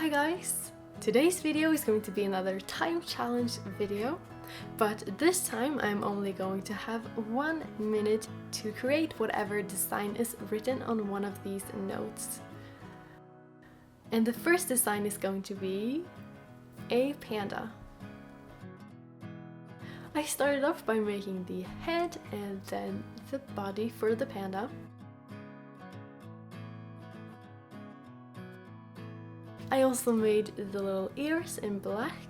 Hi guys! Today's video is going to be another time challenge video, but this time I'm only going to have 1 minute to create whatever design is written on one of these notes. And the first design is going to be a panda. I started off by making the head and then the body for the panda. I also made the little ears in black.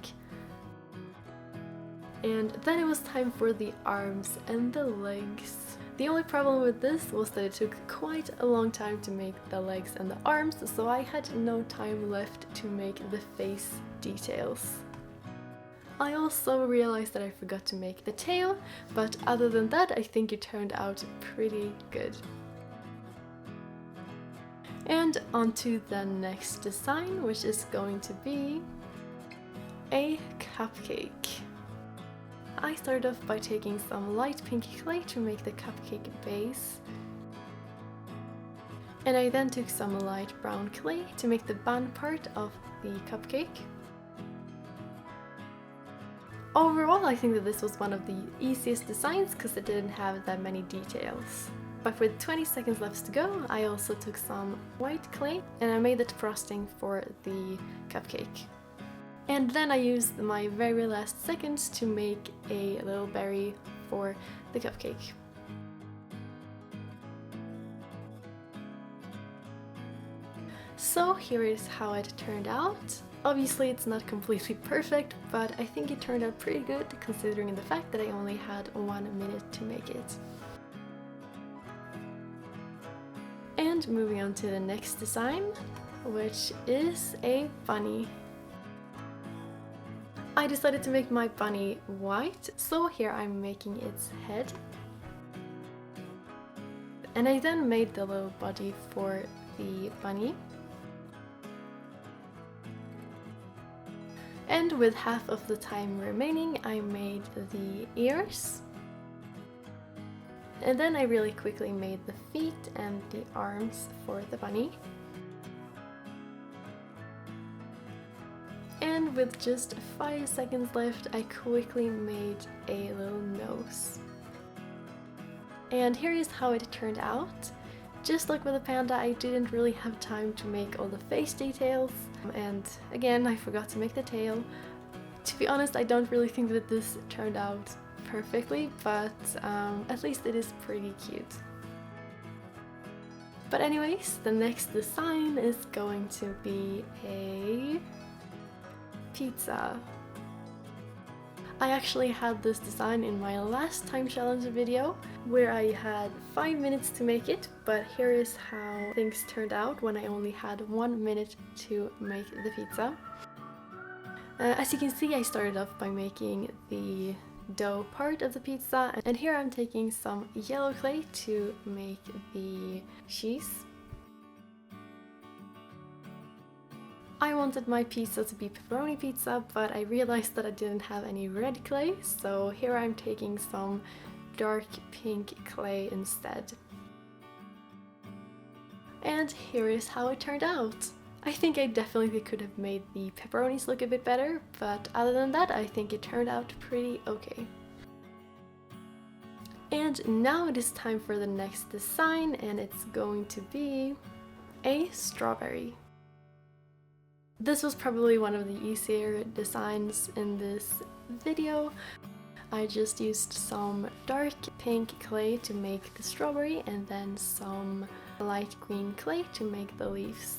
And then it was time for the arms and the legs. The only problem with this was that it took quite a long time to make the legs and the arms, so I had no time left to make the face details. I also realized that I forgot to make the tail, but other than that I think it turned out pretty good. And on to the next design, which is going to be a cupcake. I started off by taking some light pink clay to make the cupcake base. And I then took some light brown clay to make the bun part of the cupcake. Overall, I think that this was one of the easiest designs because it didn't have that many details. But with 20 seconds left to go, I also took some white clay and I made the frosting for the cupcake. And then I used my very last seconds to make a little berry for the cupcake. So here is how it turned out. Obviously it's not completely perfect, but I think it turned out pretty good considering the fact that I only had 1 minute to make it. And moving on to the next design, which is a bunny. I decided to make my bunny white, so here I'm making its head. And I then made the little body for the bunny. And with half of the time remaining, I made the ears. And then I really quickly made the feet and the arms for the bunny. And with just 5 seconds left, I quickly made a little nose. And here is how it turned out. Just like with the panda, I didn't really have time to make all the face details. And again, I forgot to make the tail. To be honest, I don't really think that this turned out perfectly, but at least it is pretty cute. But anyways, the next design is going to be a pizza. I actually had this design in my last time challenge video where I had 5 minutes to make it, but here is how things turned out when I only had 1 minute to make the pizza. As you can see, I started off by making the dough part of the pizza, and here I'm taking some yellow clay to make the cheese. I wanted my pizza to be pepperoni pizza, but I realized that I didn't have any red clay, so here I'm taking some dark pink clay instead. And here is how it turned out. I think I definitely could have made the pepperonis look a bit better, but other than that, I think it turned out pretty okay. And now it is time for the next design, and it's going to be a strawberry. This was probably one of the easier designs in this video. I just used some dark pink clay to make the strawberry and then some light green clay to make the leaves.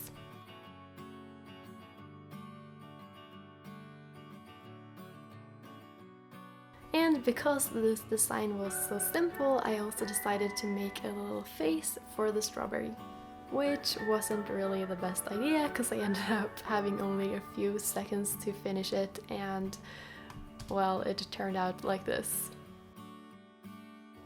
And because this design was so simple, I also decided to make a little face for the strawberry. Which wasn't really the best idea because I ended up having only a few seconds to finish it, and well, it turned out like this.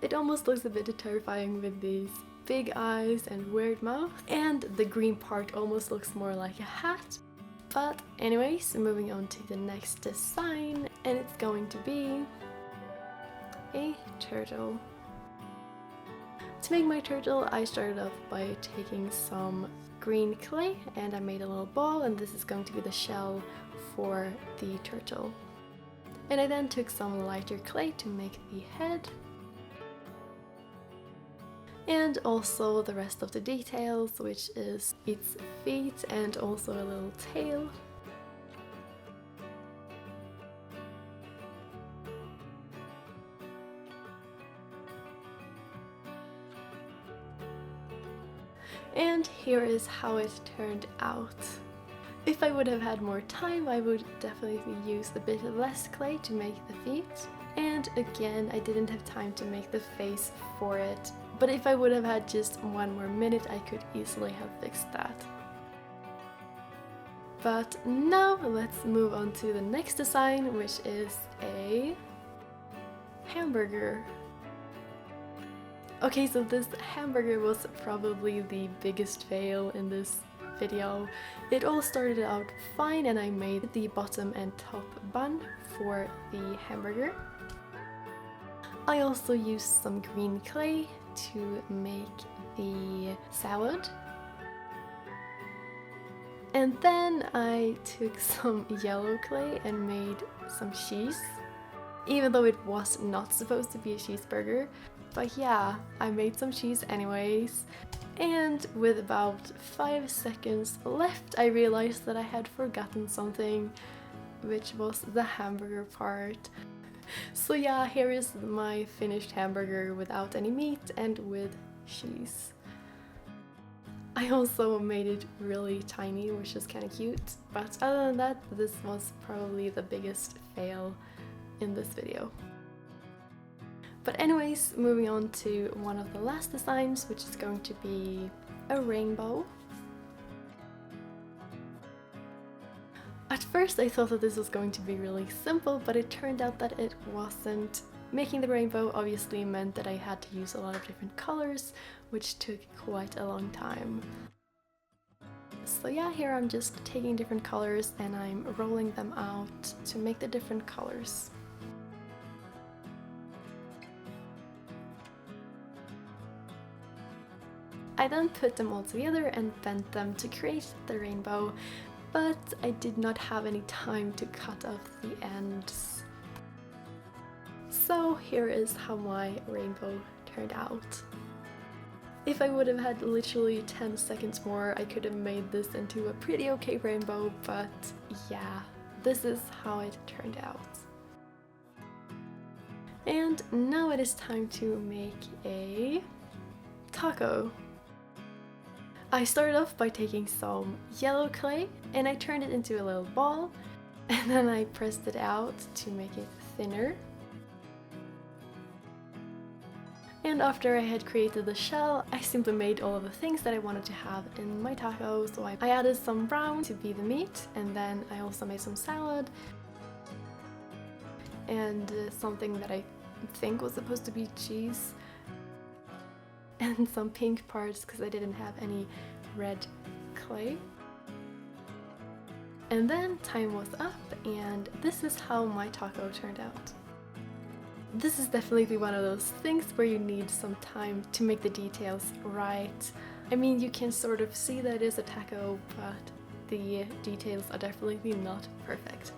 It almost looks a bit terrifying with these big eyes and weird mouth, and the green part almost looks more like a hat. But anyways, moving on to the next design, and it's going to be a turtle. To make my turtle, I started off by taking some green clay and I made a little ball, and this is going to be the shell for the turtle. And I then took some lighter clay to make the head. And also the rest of the details, which is its feet and also a little tail. And here is how it turned out. If I would have had more time, I would definitely use a bit less clay to make the feet. And again, I didn't have time to make the face for it. But if I would have had just 1 more minute, I could easily have fixed that. But now let's move on to the next design, which is a hamburger. Okay, so this hamburger was probably the biggest fail in this video. It all started out fine and I made the bottom and top bun for the hamburger. I also used some green clay to make the salad. And then I took some yellow clay and made some cheese, even though it was not supposed to be a cheeseburger. But yeah, I made some cheese anyways. And with about 5 seconds left, I realized that I had forgotten something, which was the hamburger part. So yeah, here is my finished hamburger without any meat and with cheese. I also made it really tiny, which is kind of cute, but other than that, this was probably the biggest fail in this video. But anyways, moving on to one of the last designs, which is going to be a rainbow. At first I thought that this was going to be really simple, but it turned out that it wasn't. Making the rainbow obviously meant that I had to use a lot of different colors, which took quite a long time. So yeah, here I'm just taking different colors and I'm rolling them out to make the different colors. I then put them all together and bent them to create the rainbow, but I did not have any time to cut off the ends. So here is how my rainbow turned out. If I would have had literally 10 seconds more, I could have made this into a pretty okay rainbow, but yeah, this is how it turned out. And now it is time to make a taco. I started off by taking some yellow clay and I turned it into a little ball, and then I pressed it out to make it thinner. And after I had created the shell, I simply made all of the things that I wanted to have in my taco. So I added some brown to be the meat, and then I also made some salad and something that I think was supposed to be cheese, and some pink parts because I didn't have any red clay. And then time was up, and this is how my taco turned out. This is definitely one of those things where you need some time to make the details right. I mean, you can sort of see that it is a taco, but the details are definitely not perfect.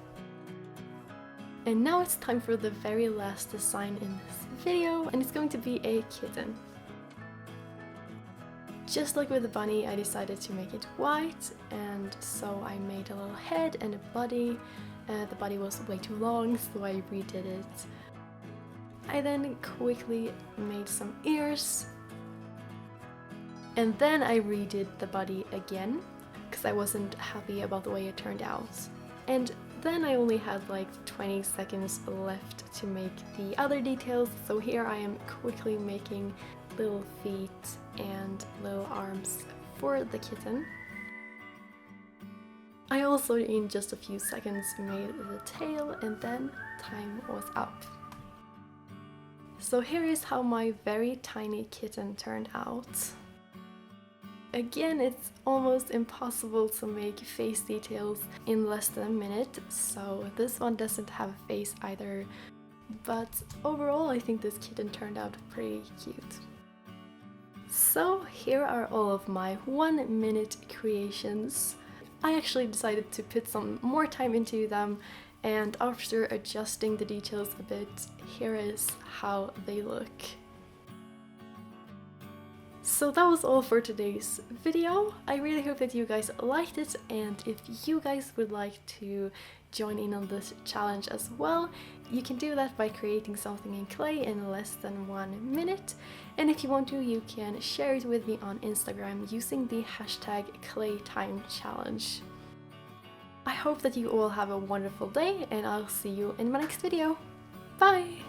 And now it's time for the very last design in this video, and it's going to be a kitten. Just like with the bunny, I decided to make it white, and so I made a little head and a body. The body was way too long, so I redid it. I then quickly made some ears, and then I redid the body again, because I wasn't happy about the way it turned out. And then I only had like 20 seconds left to make the other details, so here I am quickly making little feet and little arms for the kitten. I also, in just a few seconds, made the tail, and then time was up. So here is how my very tiny kitten turned out. Again, it's almost impossible to make face details in less than a minute, so this one doesn't have a face either. But overall, I think this kitten turned out pretty cute. So here are all of my 1 minute creations. I actually decided to put some more time into them, and after adjusting the details a bit, here is how they look. So that was all for today's video. I really hope that you guys liked it, and if you guys would like to join in on this challenge as well, you can do that by creating something in clay in less than 1 minute. And if you want to, you can share it with me on Instagram using the hashtag #ClayTimeChallenge. I hope that you all have a wonderful day, and I'll see you in my next video. Bye!